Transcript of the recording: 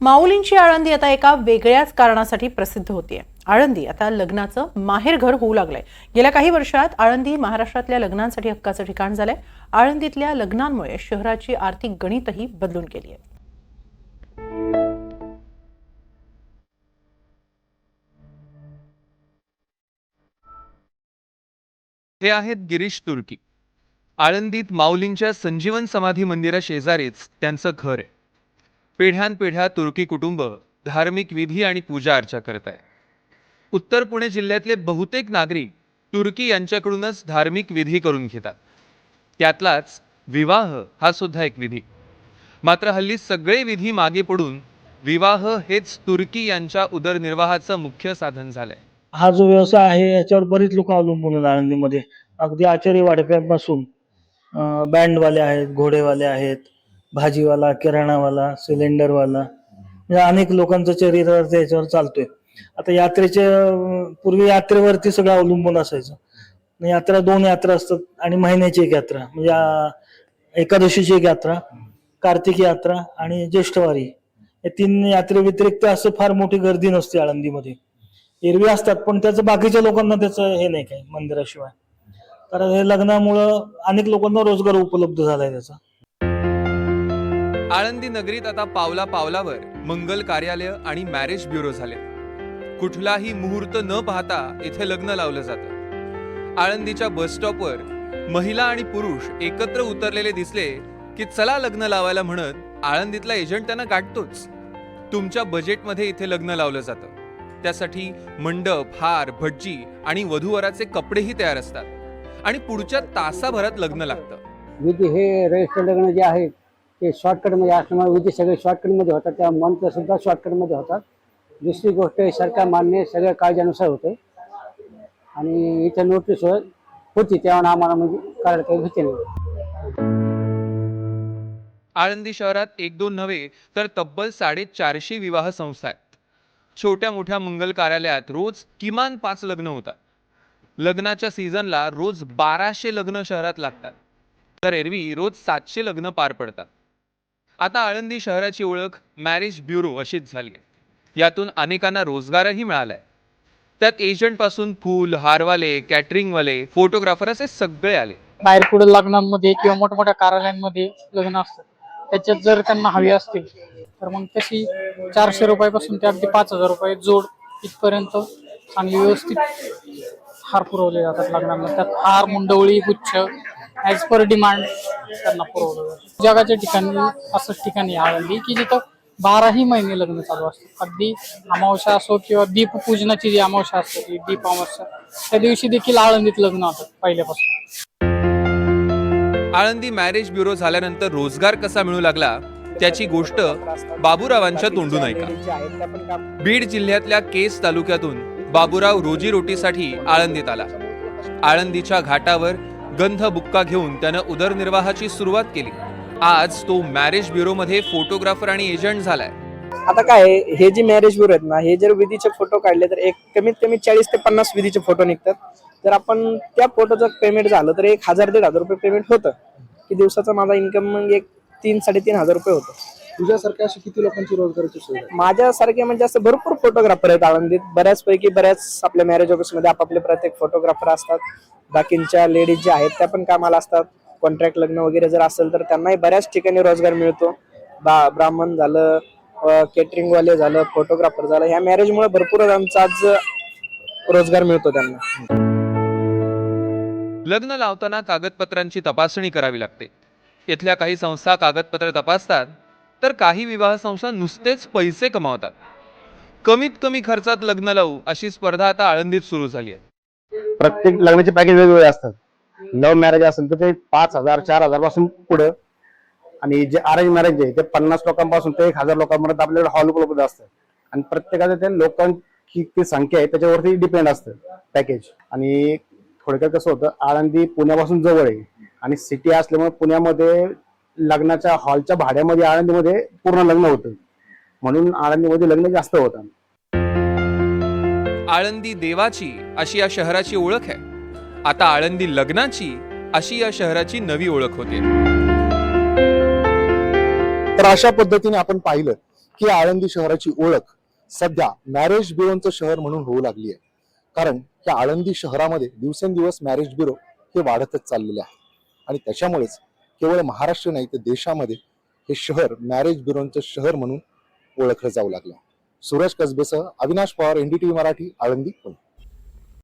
माऊलींची आळंदी आता एका वेगळ्याच कारणासाठी प्रसिद्ध होतीये। आळंदी आता लग्नाचं माहेरघर होऊ लागलंय। गेल्या काही वर्षात आळंदी महाराष्ट्रातल्या लग्नांसाठी हक्काचं ठिकाण झालंय। आळंदीतल्या लग्नांमुळे शहराची आर्थिक गणितही बदलून गेली आहे। हे आहेत गिरीश तुर्की। आळंदीत माऊलींच्या संजीवन समाधी मंदिरा शेजारीच त्यांचं घर आहे। पिढ्यानपिढ्या तुर्की कुटुंब धार्मिक विधी आणि पूजा अर्चा करत आहे। उत्तर पुणे जिल्ह्यातले बहुतेक नागरिक तुर्की यांच्याकडूनच धार्मिक विधी करून घेतात। त्यातलाच विवाह हा सुद्धा एक विधी। मात्र हल्ली सगळे विधी मागे पडून विवाह हेच तुर्की यांच्या उदरनिर्वाहाचं मुख्य साधन झालंय। हा जो व्यवसाय आहे याच्यावर बरीच लोक अवलंबून आहेत आळंदीमध्ये। अगदी आचारी वाडप्यापासून बँडवाले आहेत, घोडेवाले आहेत, भाजीवाला, किराणावाला, सिलेंडरवाला, म्हणजे अनेक लोकांचं चरित्र याच्यावर चालतोय। आता पूर्वी यात्रेवरती सगळं अवलंबून असायचं। यात्रा 2 यात्रा असतात आणि महिन्याची एक यात्रा, म्हणजे एकादशीची एक यात्रा, कार्तिकी यात्रा आणि ज्येष्ठवारी, या 3 यात्रे व्यतिरिक्त असं फार मोठी गर्दी नसते आळंदीमध्ये। एरवी असतात पण त्याचं बाकीच्या लोकांना त्याचं हे नाही काय मंदिराशिवाय। तर हे लग्नामुळं अनेक लोकांना रोजगार उपलब्ध झालाय त्याचा। आळंदी नगरीत आता पावला पावलावर मंगल कार्यालय आणि मॅरेज ब्युरो झाले। कुठलाही मुहूर्त न पाहता इथे लग्न लावलं जातं। आळंदीच्या बस स्टॉपवर महिला आणि पुरुष एकत्र उतरलेले दिसले की चला लग्न लावायला म्हणत आळंदीतला एजंट त्यांना गाठतोच। तुमच्या बजेटमध्ये इथे लग्न लावलं जातं। त्यासाठी मंडप, हार, भटजी आणि वधूवराचे कपडेही तयार असतात आणि पुढच्या तासाभरात लग्न लागतं। विधी हे रजिस्टर लग्न जे आहे ते शॉर्टकटमध्ये असल्यामुळे विधी सगळे शॉर्टकटमध्ये होतात, त्या मंत्र सुद्धा शॉर्टकटमध्ये होतात। दुसरी गोष्ट सरकार मान्य सगळ्या कायद्यानुसार होते आणि इथे नोटीस होती तेव्हा आम्हाला म्हणजे करायला काही भीती नाही। आळंदी शहरात 1-2 नव्हे तर तब्बल 450 विवाह संस्था आहेत। छोट्या मोठ्या मंगल कार्यालयात रोज किमान 5 लग्न होतात। लग्नाच्या सीझनला रोज 1200 लग्न शहरात लागतात, तर एरवी रोज 700 लग्न पार पडतात। आता आळंदी शहराची ओळख मॅरेज ब्युरो अशीच झाली आहे। यातून अनेकांना रोजगारही मिळालाय। त्यात एजंट पासून फूल, हारवाले, कॅटरिंगवाले, फोटोग्राफर असे सगळे आले। बाहेर पुढे लग्नांमध्ये किंवा मोठ्या कार्यालयांमध्ये लग्न असतं, त्याच्यात जर त्यांना हवी असतील तर मग तशी 400 रुपयापासून ते अगदी 5000 रुपये जोड इथपर्यंत चांगली व्यवस्थित हार पुरवले जातात लग्नांना। त्यात हार, मुंडवळी, गुच्छ ॲज पर डिमांड त्यांना पुरवलं जातं। जगाच्या ठिकाणी असंच ठिकाणी आळंदी की जिथं 12ही महिने लग्न चालू असतात। अगदी अमावस्या असो किंवा दीपपूजनाची जी अमावस्या असते ती दीप अमावस्या, त्या दिवशी देखील आळंदीत लग्न होतात पहिल्यापासून। आळंदी मॅरेज ब्युरो झाल्यानंतर रोजगार कसा मिळू लागला त्याची गोष्ट बाबूरावांच्या तोंडून ऐका। बीड जिल्ह्यातल्या केस तालुक्यातून बाबूराव रोजीरोटीसाठी आळंदीत आला। आळंदीच्या घाटावर गंध बुक्का घेऊन त्यानं उदरनिर्वाहाची सुरुवात केली। आज तो मॅरेज ब्युरो मध्ये फोटोग्राफर आणि एजंट झालाय। आता काय हे जे मॅरेज ब्युरो आहेत ना, हे जर विधीचे फोटो काढले तर एक कमीत कमी 40 ते 50 विधीचे फोटो निघतात। जर आपण त्या फोटोचं पेमेंट झालं तर 1000-1500 रुपये पेमेंट होतं, की दिवसाचा माझा इन्कम मग 3-3.5 हजार रुपये होतं। तुझ्यासारख्या अशी किती लोकांची रोजगाराची सोय आहे? माझ्यासारखे म्हणजे असं भरपूर फोटोग्राफर आहेत आळंदीत। बऱ्याच आपल्या मॅरेज ऑफिसमध्ये आपापले प्रत्येक फोटोग्राफर असतात। बाकींच्या लेडीज ज्या आहेत त्या पण कामाला असतात। कॉन्ट्रॅक्ट लग्न वगैरे जर असेल तर त्यांनाही बऱ्याच ठिकाणी रोजगार मिळतो। ब्राह्मण झालं, केटरिंग वाले झालं, फोटोग्राफर झालं, ह्या मॅरेजमुळे भरपूर आमचा आज रोजगार मिळतो त्यांना। लग्न लावताना कागदपत्रांची तपासणी करावी लागते। इथल्या काही संस्था कागदपत्र तपासतात, तर काही विवाह संस्था नुसतेच पैसे कमावतात। कमीत कमी खर्चात लग्न लावू अशी स्पर्धा आता आळंदीत सुरू झाली आहे। प्रत्येक लग्नाचे पॅकेज वेगवेगळे असतात। लव्ह मॅरेज असेल तर ते 5000-4000 पासून पुढे, आणि जे अरेंज मॅरेज आहे ते 50 लोकांपासून ते 1000 लोकांपर्यंत आपल्याकडे हॉल उपलब्ध असतात। आणि प्रत्येकाच्या त्या लोकांची ती संख्या आहे त्याच्यावरती डिपेंड असतं पॅकेज। आणि थोडक्यात कसं होतं, आळंदी पुण्यापासून जवळ आहे आणि सिटी असल्यामुळे पुण्यामध्ये लग्नाच्या हॉलच्या भाड्यामध्ये आळंदीमध्ये पूर्ण लग्न होतं, म्हणून आळंदीमध्ये लग्न जास्त होतं। आळंदी देवाची अशी या शहराची ओळख आहे। आता आळंदी लग्नाची अशी या शहराची नवी ओळख होते। तर अशा पद्धतीने आपण पाहिलं की आळंदी शहराची ओळख सध्या मॅरेज ब्युरोचं शहर म्हणून होऊ लागली आहे. कारण या आळंदी शहरामध्ये दिवसेंदिवस मॅरेज ब्युरो हे वाढतच चाललेले आहे आणि त्याच्यामुळेच केवळ महाराष्ट्र नाही तर देशामध्ये हे शहर मॅरेज ब्युरोचं शहर म्हणून ओळखलं जाऊ लागलं. सूरज कसबेसह अविनाश पवार, NDTV मराठी, आळंदी, पुणे.